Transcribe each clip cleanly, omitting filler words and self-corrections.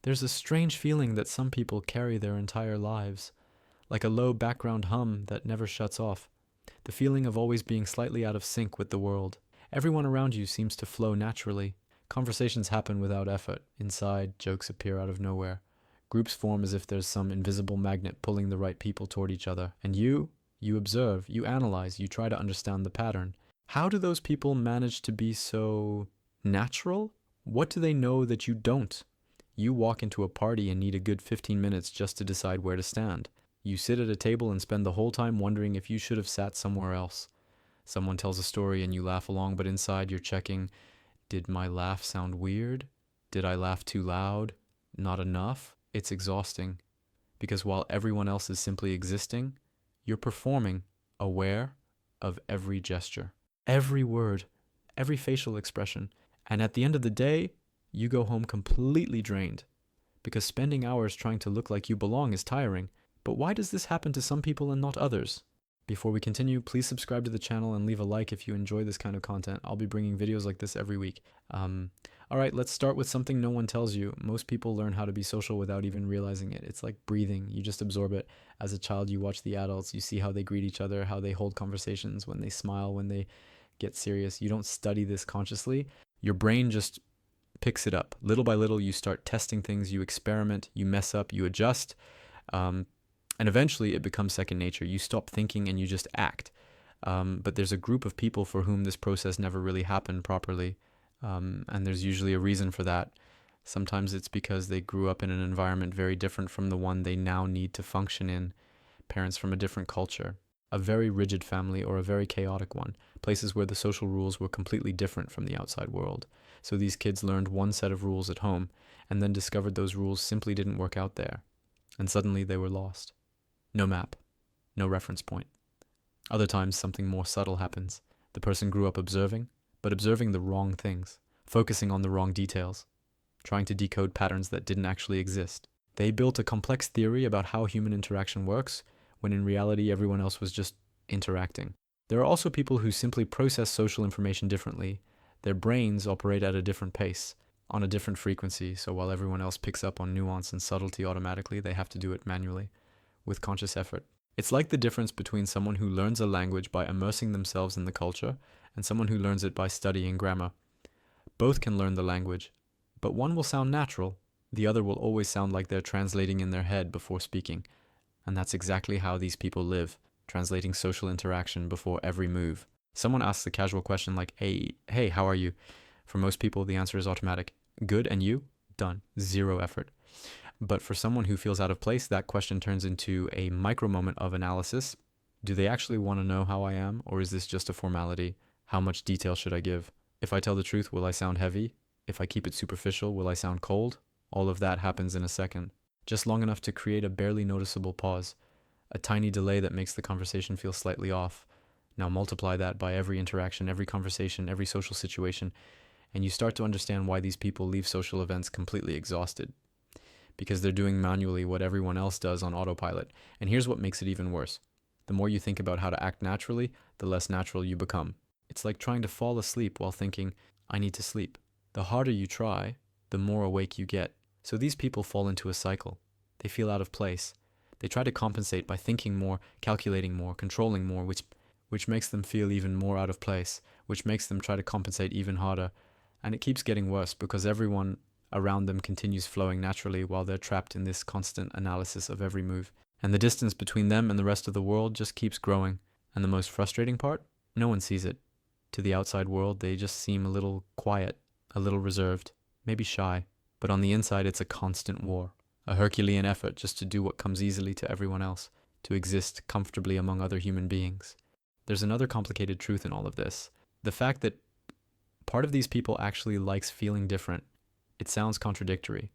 There's a strange feeling that some people carry their entire lives, like a low background hum that never shuts off. The feeling of always being slightly out of sync with the world. Everyone around you seems to flow naturally. Conversations happen without effort. Inside, jokes appear out of nowhere. Groups form as if there's some invisible magnet pulling the right people toward each other. And you observe, you analyze, you try to understand the pattern. How do those people manage to be so natural? What do they know that you don't? You walk into a party and need a good 15 minutes just to decide where to stand. You sit at a table and spend the whole time wondering if you should have sat somewhere else. Someone tells a story and you laugh along, but inside you're checking, did my laugh sound weird? Did I laugh too loud? Not enough? It's exhausting. Because while everyone else is simply existing, you're performing, aware of every gesture, every word, every facial expression. And at the end of the day, you go home completely drained. Because spending hours trying to look like you belong is tiring. But why does this happen to some people and not others? Before we continue, please subscribe to the channel and leave a like if you enjoy this kind of content. I'll be bringing videos like this every week. Alright, let's start with something no one tells you. Most people learn how to be social without even realizing it. It's like breathing. You just absorb it. As a child, you watch the adults. You see how they greet each other, how they hold conversations, when they smile, when they get serious. You don't study this consciously. Your brain just picks it up. Little by little, you start testing things. You experiment. You mess up. You adjust. And eventually it becomes second nature. You stop thinking and you just act. But there's a group of people for whom this process never really happened properly. And there's usually a reason for that. Sometimes it's because they grew up in an environment very different from the one they now need to function in. Parents from a different culture, a very rigid family, or a very chaotic one. Places where the social rules were completely different from the outside world. So these kids learned one set of rules at home and then discovered those rules simply didn't work out there. And suddenly they were lost. No map, no reference point. Other times, something more subtle happens. The person grew up observing, but observing the wrong things, focusing on the wrong details, trying to decode patterns that didn't actually exist. They built a complex theory about how human interaction works, when in reality everyone else was just interacting. There are also people who simply process social information differently. Their brains operate at a different pace, on a different frequency, so while everyone else picks up on nuance and subtlety automatically, they have to do it manually, with conscious effort. It's like the difference between someone who learns a language by immersing themselves in the culture and someone who learns it by studying grammar. Both can learn the language, but one will sound natural, the other will always sound like they're translating in their head before speaking. And that's exactly how these people live, translating social interaction before every move. Someone asks a casual question like, hey, how are you? For most people, the answer is automatic. Good, and you? Done. Zero effort. But for someone who feels out of place, that question turns into a micro moment of analysis. Do they actually want to know how I am, or is this just a formality? How much detail should I give? If I tell the truth, will I sound heavy? If I keep it superficial, will I sound cold? All of that happens in a second. Just long enough to create a barely noticeable pause. A tiny delay that makes the conversation feel slightly off. Now multiply that by every interaction, every conversation, every social situation, and you start to understand why these people leave social events completely exhausted. Because they're doing manually what everyone else does on autopilot. And here's what makes it even worse. The more you think about how to act naturally, the less natural you become. It's like trying to fall asleep while thinking, I need to sleep. The harder you try, the more awake you get. So these people fall into a cycle. They feel out of place. They try to compensate by thinking more, calculating more, controlling more, which makes them feel even more out of place, which makes them try to compensate even harder. And it keeps getting worse because everyone around them continues flowing naturally while they're trapped in this constant analysis of every move. And the distance between them and the rest of the world just keeps growing. And the most frustrating part? No one sees it. To the outside world, they just seem a little quiet, a little reserved, maybe shy. But on the inside, it's a constant war. A Herculean effort just to do what comes easily to everyone else, to exist comfortably among other human beings. There's another complicated truth in all of this. The fact that part of these people actually likes feeling different. It sounds contradictory,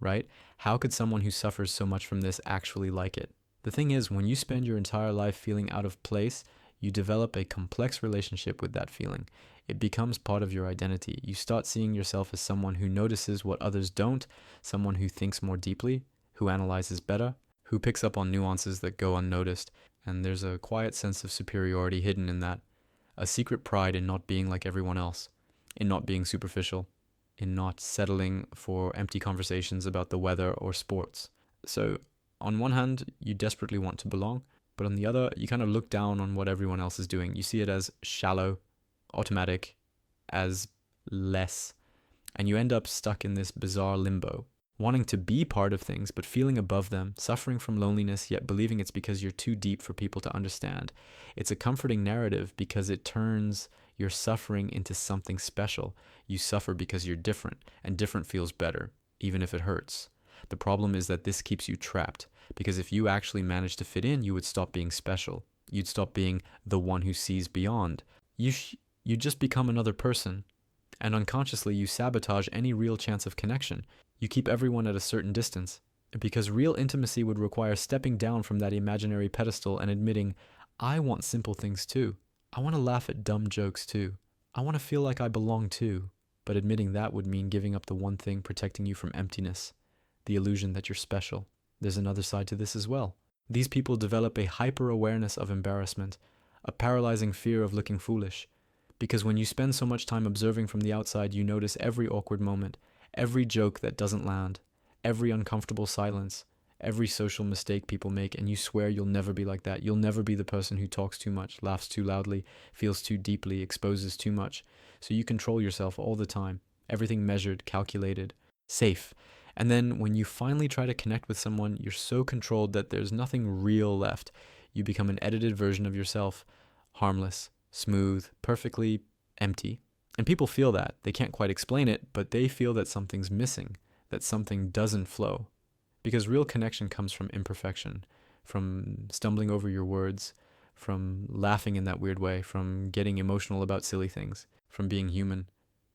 right? How could someone who suffers so much from this actually like it? The thing is, when you spend your entire life feeling out of place, you develop a complex relationship with that feeling. It becomes part of your identity. You start seeing yourself as someone who notices what others don't, someone who thinks more deeply, who analyzes better, who picks up on nuances that go unnoticed. And there's a quiet sense of superiority hidden in that. A secret pride in not being like everyone else, in not being superficial, in not settling for empty conversations about the weather or sports. So, on one hand, you desperately want to belong, but on the other, you kind of look down on what everyone else is doing. You see it as shallow, automatic, as less, and you end up stuck in this bizarre limbo, wanting to be part of things, but feeling above them, suffering from loneliness, yet believing it's because you're too deep for people to understand. It's a comforting narrative because it turns your suffering into something special. You suffer because you're different, and different feels better, even if it hurts. The problem is that this keeps you trapped, because if you actually managed to fit in, you would stop being special. You'd stop being the one who sees beyond. You just become another person, and unconsciously you sabotage any real chance of connection. You keep everyone at a certain distance, because real intimacy would require stepping down from that imaginary pedestal and admitting, I want simple things too. I want to laugh at dumb jokes too. I want to feel like I belong too. But admitting that would mean giving up the one thing protecting you from emptiness, the illusion that you're special. There's another side to this as well. These people develop a hyper-awareness of embarrassment, a paralyzing fear of looking foolish. Because when you spend so much time observing from the outside, you notice every awkward moment, every joke that doesn't land, every uncomfortable silence, every social mistake people make, and you swear you'll never be like that. You'll never be the person who talks too much, laughs too loudly, feels too deeply, exposes too much. So you control yourself all the time. Everything measured, calculated, safe. And then when you finally try to connect with someone, you're so controlled that there's nothing real left. You become an edited version of yourself, harmless, smooth, perfectly empty. And people feel that. They can't quite explain it, but they feel that something's missing, that something doesn't flow. Because real connection comes from imperfection, from stumbling over your words, from laughing in that weird way, from getting emotional about silly things, from being human,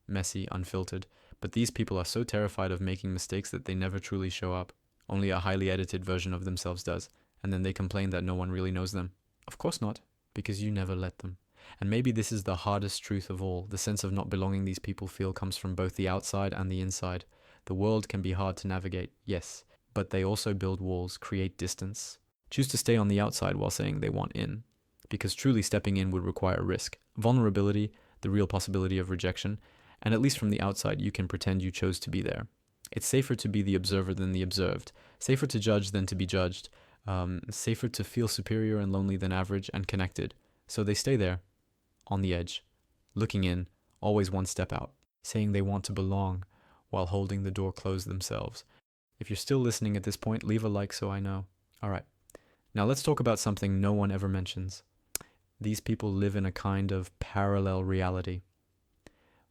messy, unfiltered. But these people are so terrified of making mistakes that they never truly show up. Only a highly edited version of themselves does. And then they complain that no one really knows them. Of course not, because you never let them. And maybe this is the hardest truth of all. The sense of not belonging these people feel comes from both the outside and the inside. The world can be hard to navigate, yes, but they also build walls, create distance. Choose to stay on the outside while saying they want in, because truly stepping in would require risk, vulnerability, the real possibility of rejection, and at least from the outside you can pretend you chose to be there. It's safer to be the observer than the observed, safer to judge than to be judged, safer to feel superior and lonely than average and connected. So they stay there, on the edge, looking in, always one step out, saying they want to belong while holding the door closed themselves. If you're still listening at this point, leave a like so I know. All right. Now let's talk about something no one ever mentions. These people live in a kind of parallel reality.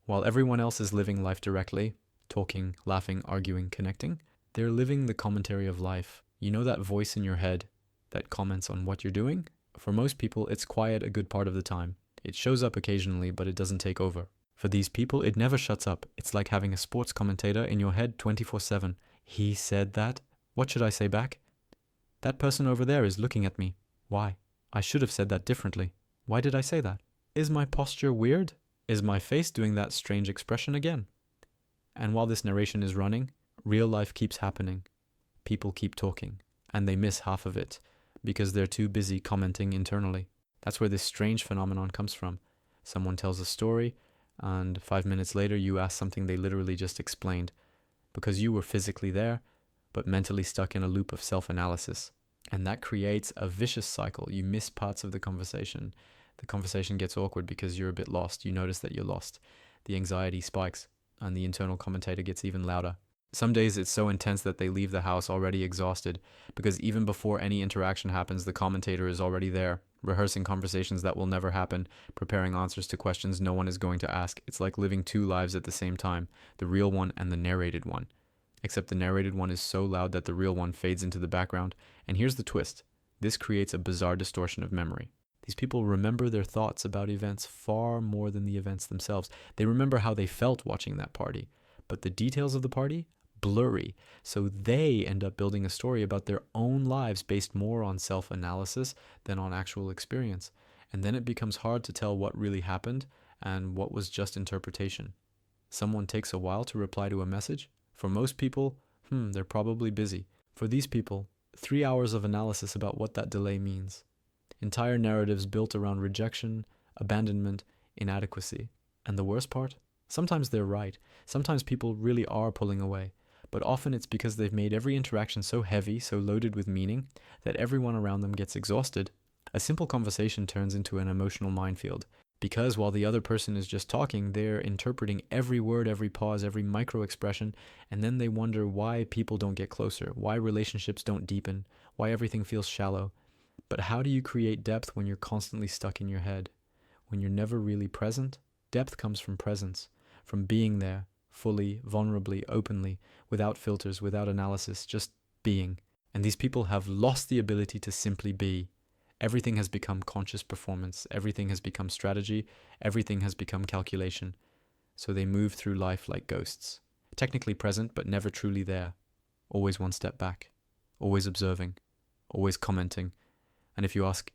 While everyone else is living life directly, talking, laughing, arguing, connecting, they're living the commentary of life. You know that voice in your head that comments on what you're doing? For most people, it's quiet a good part of the time. It shows up occasionally, but it doesn't take over. For these people, it never shuts up. It's like having a sports commentator in your head 24/7. He said that. What should I say back? That person over there is looking at me. Why? I should have said that differently. Why did I say that? Is my posture weird? Is my face doing that strange expression again? And while this narration is running, real life keeps happening. People keep talking, and they miss half of it because they're too busy commenting internally. That's where this strange phenomenon comes from. Someone tells a story, and 5 minutes later you ask something they literally just explained, because you were physically there, but mentally stuck in a loop of self-analysis. And that creates a vicious cycle. You miss parts of the conversation. The conversation gets awkward because you're a bit lost. You notice that you're lost. The anxiety spikes, and the internal commentator gets even louder. Some days it's so intense that they leave the house already exhausted, because even before any interaction happens, the commentator is already there, rehearsing conversations that will never happen, preparing answers to questions no one is going to ask. It's like living two lives at the same time, the real one and the narrated one. Except the narrated one is so loud that the real one fades into the background. And here's the twist. This creates a bizarre distortion of memory. These people remember their thoughts about events far more than the events themselves. They remember how they felt watching that party, but the details of the party, blurry. So they end up building a story about their own lives based more on self-analysis than on actual experience. And then it becomes hard to tell what really happened and what was just interpretation. Someone takes a while to reply to a message. For most people, they're probably busy. For these people, 3 hours of analysis about what that delay means. Entire narratives built around rejection, abandonment, inadequacy. And the worst part? Sometimes they're right. Sometimes people really are pulling away. But often it's because they've made every interaction so heavy, so loaded with meaning, that everyone around them gets exhausted. A simple conversation turns into an emotional minefield. Because while the other person is just talking, they're interpreting every word, every pause, every micro expression, and then they wonder why people don't get closer, why relationships don't deepen, why everything feels shallow. But how do you create depth when you're constantly stuck in your head? When you're never really present? Depth comes from presence, from being there, fully, vulnerably, openly, without filters, without analysis, just being. And these people have lost the ability to simply be. Everything has become conscious performance, everything has become strategy, everything has become calculation. So they move through life like ghosts, technically present but never truly there, always one step back, always observing, always commenting. And if you ask,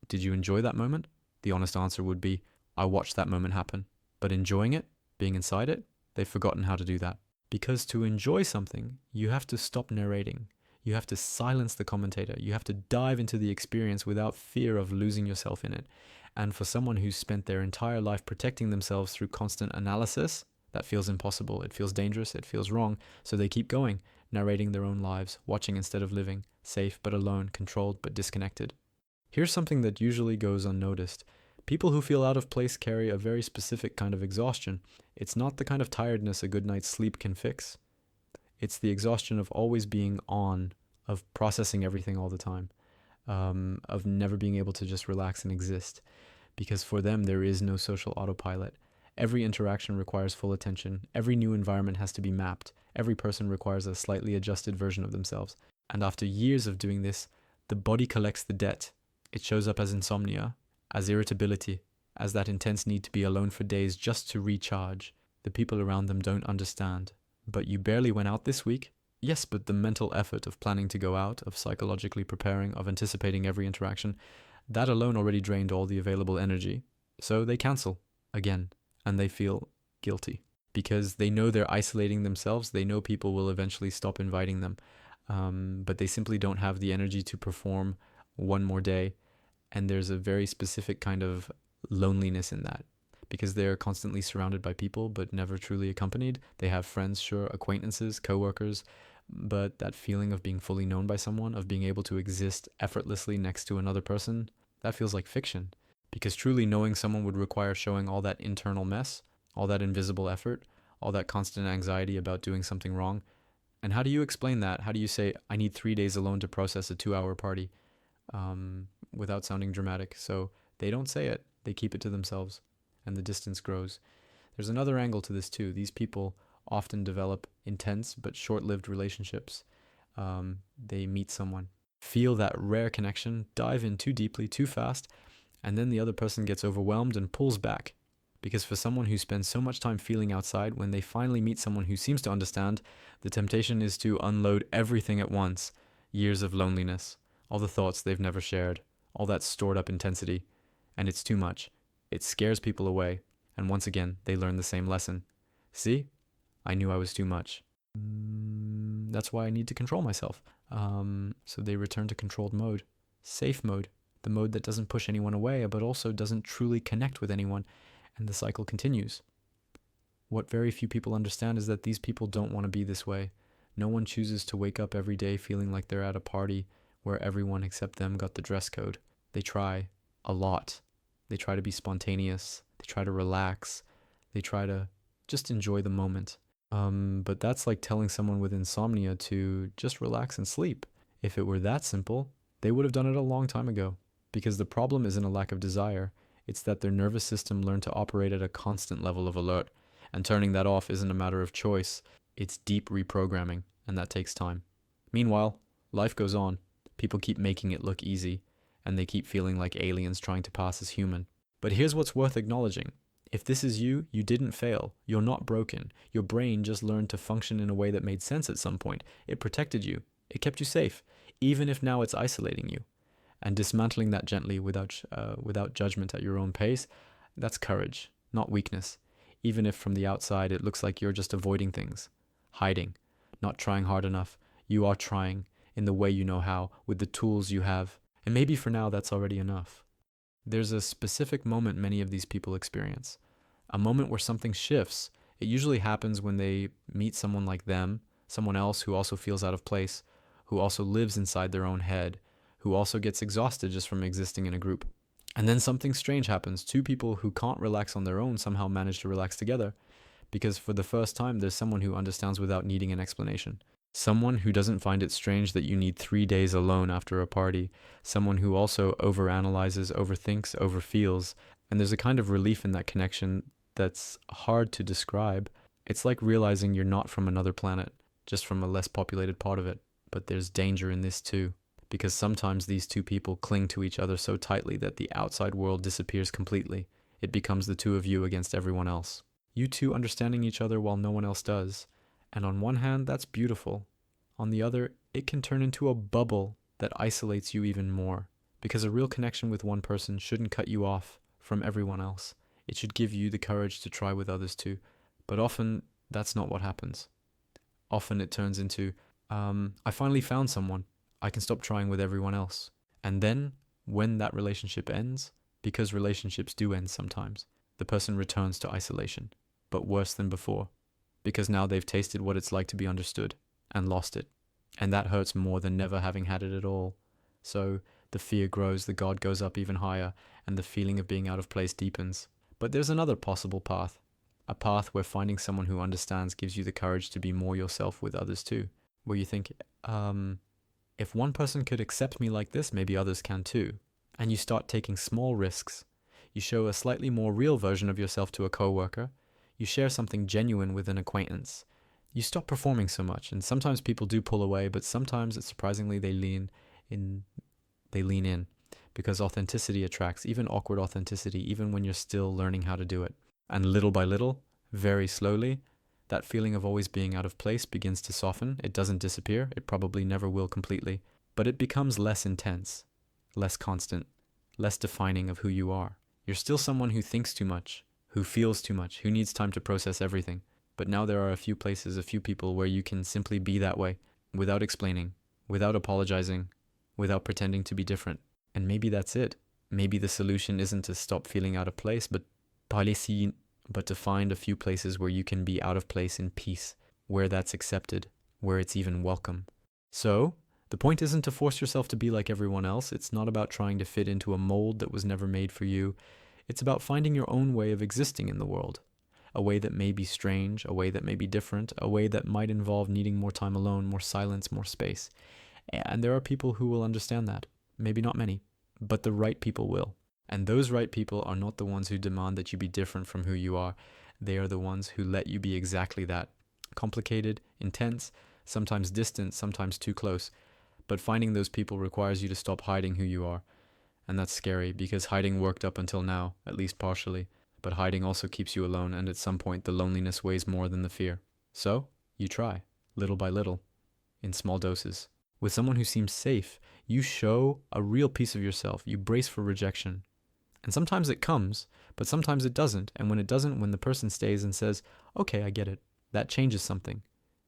did you enjoy that moment? The honest answer would be, I watched that moment happen. But enjoying it, being inside it, they've forgotten how to do that. Because to enjoy something, you have to stop narrating. You have to silence the commentator. You have to dive into the experience without fear of losing yourself in it. And for someone who's spent their entire life protecting themselves through constant analysis, that feels impossible. It feels dangerous. It feels wrong. So they keep going, narrating their own lives, watching instead of living, safe but alone, controlled but disconnected. Here's something that usually goes unnoticed. People who feel out of place carry a very specific kind of exhaustion. It's not the kind of tiredness a good night's sleep can fix. It's the exhaustion of always being on, of processing everything all the time, of never being able to just relax and exist. Because for them, there is no social autopilot. Every interaction requires full attention. Every new environment has to be mapped. Every person requires a slightly adjusted version of themselves. And after years of doing this, the body collects the debt. It shows up as insomnia, as irritability, as that intense need to be alone for days just to recharge. The people around them don't understand. But you barely went out this week? Yes, but the mental effort of planning to go out, of psychologically preparing, of anticipating every interaction, that alone already drained all the available energy. So they cancel again, and they feel guilty because they know they're isolating themselves. They know people will eventually stop inviting them, but they simply don't have the energy to perform one more day. And there's a very specific kind of loneliness in that because they're constantly surrounded by people but never truly accompanied. They have friends, sure, acquaintances, coworkers, but that feeling of being fully known by someone, of being able to exist effortlessly next to another person, that feels like fiction. Because truly knowing someone would require showing all that internal mess, all that invisible effort, all that constant anxiety about doing something wrong. And how do you explain that? How do you say, I need 3 days alone to process a 2-hour party, without sounding dramatic? So they don't say it, they keep it to themselves, and the distance grows. There's another angle to this too. These people often develop intense but short-lived relationships. They meet someone, feel that rare connection, dive in too deeply, too fast, and then the other person gets overwhelmed and pulls back. Because for someone who spends so much time feeling outside, when they finally meet someone who seems to understand, the temptation is to unload everything at once. Years of loneliness, all the thoughts they've never shared, all that stored up intensity. And it's too much. It scares people away. And once again, they learn the same lesson. See? I knew I was too much. That's why I need to control myself. So they return to controlled mode. Safe mode. The mode that doesn't push anyone away, but also doesn't truly connect with anyone. And the cycle continues. What very few people understand is that these people don't want to be this way. No one chooses to wake up every day feeling like they're at a party where everyone except them got the dress code. They try a lot. They try to be spontaneous. They try to relax. They try to just enjoy the moment. But that's like telling someone with insomnia to just relax and sleep. If it were that simple, they would have done it a long time ago. Because the problem isn't a lack of desire. It's that their nervous system learned to operate at a constant level of alert. And turning that off isn't a matter of choice. It's deep reprogramming, and that takes time. Meanwhile, life goes on. People keep making it look easy, and they keep feeling like aliens trying to pass as human. But here's what's worth acknowledging. If this is you, you didn't fail. You're not broken. Your brain just learned to function in a way that made sense at some point. It protected you. It kept you safe, even if now it's isolating you. And dismantling that gently without judgment at your own pace, that's courage, not weakness. Even if from the outside it looks like you're just avoiding things, hiding, not trying hard enough. You are trying in the way you know how, with the tools you have. And maybe for now that's already enough. There's a specific moment many of these people experience. a moment where something shifts. It usually happens when they meet someone like them, someone else who also feels out of place, who also lives inside their own head, who also gets exhausted just from existing in a group. And then something strange happens. Two people who can't relax on their own somehow manage to relax together, because for the first time, there's someone who understands without needing an explanation. Someone who doesn't find it strange that you need 3 days alone after a party. Someone who also overanalyzes, overthinks, overfeels. And there's a kind of relief in that connection that's hard to describe. It's like realizing you're not from another planet, just from a less populated part of it. But there's danger in this too, because sometimes these two people cling to each other so tightly that the outside world disappears completely. It becomes the two of you against everyone else. You two understanding each other while no one else does. And on one hand, that's beautiful. On the other, it can turn into a bubble that isolates you even more. Because a real connection with one person shouldn't cut you off from everyone else. It should give you the courage to try with others too. But often, that's not what happens. Often it turns into, I finally found someone. I can stop trying with everyone else. And then, when that relationship ends, because relationships do end sometimes, the person returns to isolation. But worse than before, because now they've tasted what it's like to be understood and lost it. And that hurts more than never having had it at all. So the fear grows, the guard goes up even higher, and the feeling of being out of place deepens. But there's another possible path. A path where finding someone who understands gives you the courage to be more yourself with others too. Where you think, if one person could accept me like this, maybe others can too. And you start taking small risks. You show a slightly more real version of yourself to a coworker. You share something genuine with an acquaintance. You stop performing so much, and sometimes people do pull away, but sometimes it's surprisingly they lean in, because authenticity attracts, even awkward authenticity, even when you're still learning how to do it. And little by little, very slowly, that feeling of always being out of place begins to soften. It doesn't disappear. It probably never will completely, but it becomes less intense, less constant, less defining of who you are. You're still someone who thinks too much, who feels too much, who needs time to process everything. But now there are a few places, a few people where you can simply be that way, without explaining, without apologizing, without pretending to be different. And maybe that's it. Maybe the solution isn't to stop feeling out of place, but to find a few places where you can be out of place in peace, where that's accepted, where it's even welcome. So, the point isn't to force yourself to be like everyone else. It's not about trying to fit into a mold that was never made for you. It's about finding your own way of existing in the world. A way that may be strange, a way that may be different, a way that might involve needing more time alone, more silence, more space. And there are people who will understand that. Maybe not many, but the right people will. And those right people are not the ones who demand that you be different from who you are. They are the ones who let you be exactly that. Complicated, intense, sometimes distant, sometimes too close. But finding those people requires you to stop hiding who you are. And that's scary, because hiding worked up until now, at least partially. But hiding also keeps you alone, and at some point the loneliness weighs more than the fear. So, you try, little by little, in small doses. With someone who seems safe, you show a real piece of yourself. You brace for rejection. And sometimes it comes, but sometimes it doesn't. And when it doesn't, when the person stays and says, okay, I get it, that changes something.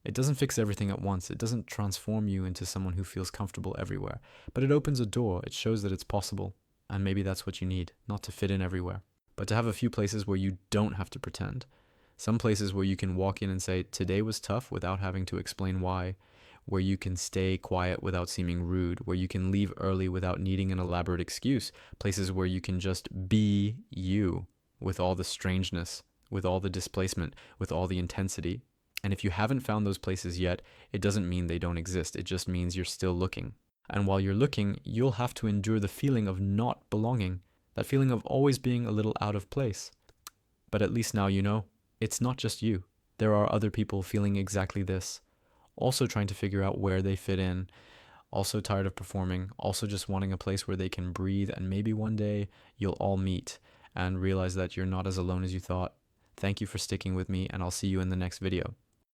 It doesn't fix everything at once. It doesn't transform you into someone who feels comfortable everywhere. But it opens a door. It shows that it's possible. And maybe that's what you need, not to fit in everywhere, but to have a few places where you don't have to pretend. Some places where you can walk in and say, today was tough without having to explain why. Where you can stay quiet without seeming rude. Where you can leave early without needing an elaborate excuse. Places where you can just be you, with all the strangeness, with all the displacement, with all the intensity. And if you haven't found those places yet, it doesn't mean they don't exist. It just means you're still looking. And while you're looking, you'll have to endure the feeling of not belonging, that feeling of always being a little out of place. But at least now you know, it's not just you. There are other people feeling exactly this, also trying to figure out where they fit in, also tired of performing, also just wanting a place where they can breathe, and maybe one day you'll all meet and realize that you're not as alone as you thought. Thank you for sticking with me, and I'll see you in the next video.